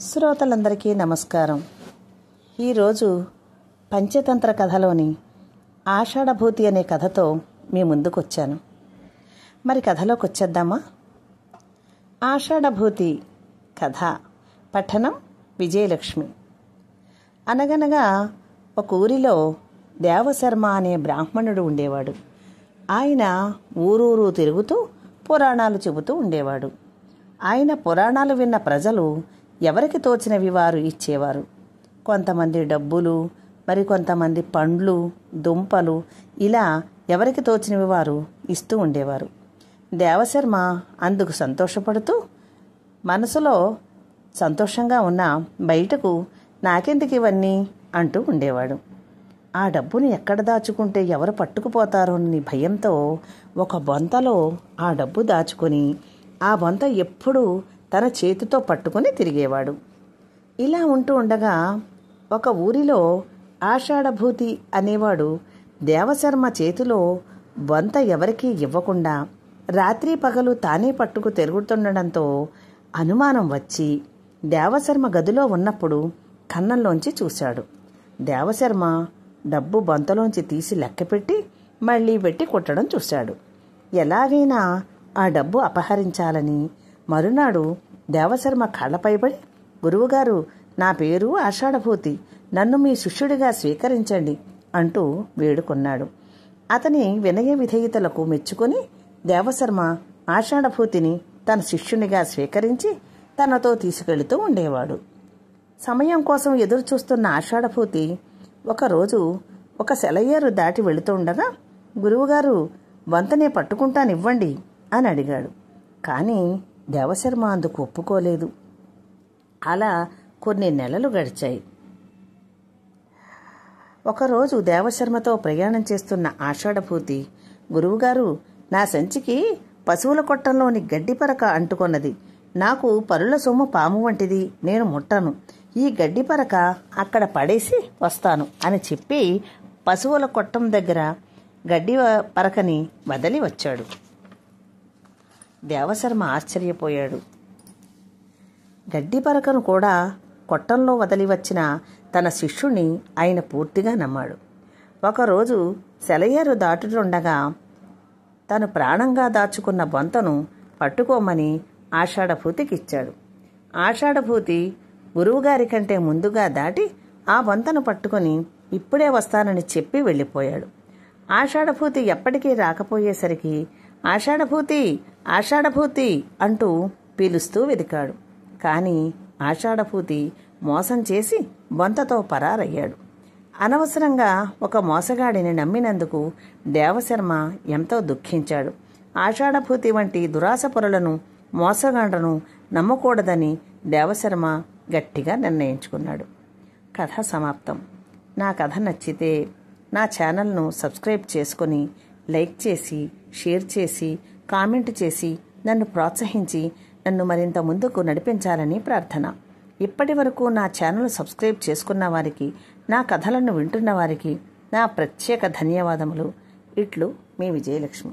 శ్రోతలందరికీ నమస్కారం. ఈరోజు పంచతంత్ర కథలోని ఆషాఢభూతి అనే కథతో మీ ముందుకు వచ్చాను. మరి కథలోకి వచ్చేద్దామా? ఆషాఢభూతి కథ పఠనం విజయలక్ష్మి. అనగనగా ఒక ఊరిలో దేవశర్మ అనే బ్రాహ్మణుడు ఉండేవాడు. ఆయన ఊరూరు తిరుగుతూ పురాణాలు చెబుతూ ఉండేవాడు. ఆయన పురాణాలు విన్న ప్రజలు ఎవరికి తోచినవి వారు ఇచ్చేవారు. కొంతమంది డబ్బులు, మరికొంతమంది పండ్లు, దుంపలు, ఇలా ఎవరికి తోచినవి వారు ఇస్తూ ఉండేవారు. దేవశర్మ అందుకు సంతోషపడుతూ మనసులో సంతోషంగా ఉన్న బయటకు నాకెందుకు ఇవన్నీ అంటూ ఉండేవాడు. ఆ డబ్బును ఎక్కడ దాచుకుంటే ఎవరు పట్టుకుపోతారో అని భయంతో ఒక బొంతలో ఆ డబ్బు దాచుకొని ఆ బొంత ఎప్పుడూ తన చేతితో పట్టుకుని తిరిగేవాడు. ఇలా ఉంటూ ఉండగా ఒక ఊరిలో ఆషాఢభూతి అనేవాడు దేవశర్మ చేతిలో బొంత ఎవరికీ ఇవ్వకుండా రాత్రి పగలు తానే పట్టుకు తిరుగుతుండడంతో అనుమానం వచ్చి దేవశర్మ గదిలో ఉన్నప్పుడు కన్నంలోంచి చూశాడు. దేవశర్మ డబ్బు బొంతలోంచి తీసి లెక్కపెట్టి మళ్లీ పెట్టి కొట్టడం చూశాడు. ఎలాగైనా ఆ డబ్బు అపహరించాలని మరునాడు దేవశర్మ కళ్ళపైబడి, గురువుగారు, నా పేరు ఆషాఢభూతి, నన్ను మీ శిష్యుడిగా స్వీకరించండి అంటూ వేడుకొన్నాడు. అతని వినయ విధేయతలకు మెచ్చుకొని దేవశర్మ ఆషాఢభూతిని తన శిష్యునిగా స్వీకరించి తనతో తీసుకెళుతూ ఉండేవాడు. సమయం కోసం ఎదురుచూస్తున్న ఆషాఢభూతి ఒకరోజు ఒక సెలయేరు దాటి వెళుతుండగా, గురువుగారు, వంతనే పట్టుకుంటానివ్వండి అని అడిగాడు. కానీ దేవశర్మ అందుకు ఒప్పుకోలేదు. అలా కొన్ని నెలలు గడిచాయి. ఒకరోజు దేవశర్మతో ప్రయాణం చేస్తున్న ఆషాఢభూతి, గురువుగారు, నా సంచికి పశువుల కొట్టంలోని గడ్డిపరక అంటుకొన్నది. నాకు పరుల సొమ్ము పాము వంటిది, నేను ముట్టను. ఈ గడ్డిపరక అక్కడ పడేసి వస్తాను అని చెప్పి పశువుల కొట్టం దగ్గర గడ్డి పరకని వదిలి వచ్చాడు. దేవశర్మ ఆశ్చర్యపోయాడు. గడ్డి పరకను కూడా కొట్టంలో వదిలి వచ్చిన తన శిష్యుణ్ణి ఆయన పూర్తిగా నమ్మాడు. ఒకరోజు సెలయేరు దాటుతుండగా తను ప్రాణంగా దాచుకున్న బొంతను పట్టుకోమని ఆషాఢభూతికి ఇచ్చాడు. ఆషాఢభూతి గురువుగారి కంటే ముందుగా దాటి ఆ బొంతను పట్టుకుని ఇప్పుడే వస్తానని చెప్పి వెళ్ళిపోయాడు. ఆషాఢభూతి ఎప్పటికీ రాకపోయేసరికి ఆషాఢభూతి, ఆషాఢభూతి అంటూ పిలుస్తూ వెదికాడు. కానీ ఆషాఢభూతి మోసం చేసి బొంతతో పరారయ్యాడు. అనవసరంగా ఒక మోసగాడిని నమ్మినందుకు దేవశర్మ ఎంతో దుఃఖించాడు. ఆషాఢభూతి వంటి దురాశపరులను, మోసగాండ్రను నమ్మకూడదని దేవశర్మ గట్టిగా నిర్ణయించుకున్నాడు. కథ సమాప్తం. నా కథ నచ్చితే నా ఛానల్ను సబ్స్క్రైబ్ చేసుకొని లైక్ చేసి, షేర్ చేసి, కామెంట్ చేసి నన్ను ప్రోత్సహించి నన్ను మరింత ముందుకు నడిపించాలని ప్రార్థన. ఇప్పటి వరకు నా ఛానల్ సబ్స్క్రైబ్ చేసుకున్న వారికి, నా కథలను వింటున్న వారికి నా ప్రత్యేక ధన్యవాదములు. ఇట్లు మీ విజయలక్ష్మి.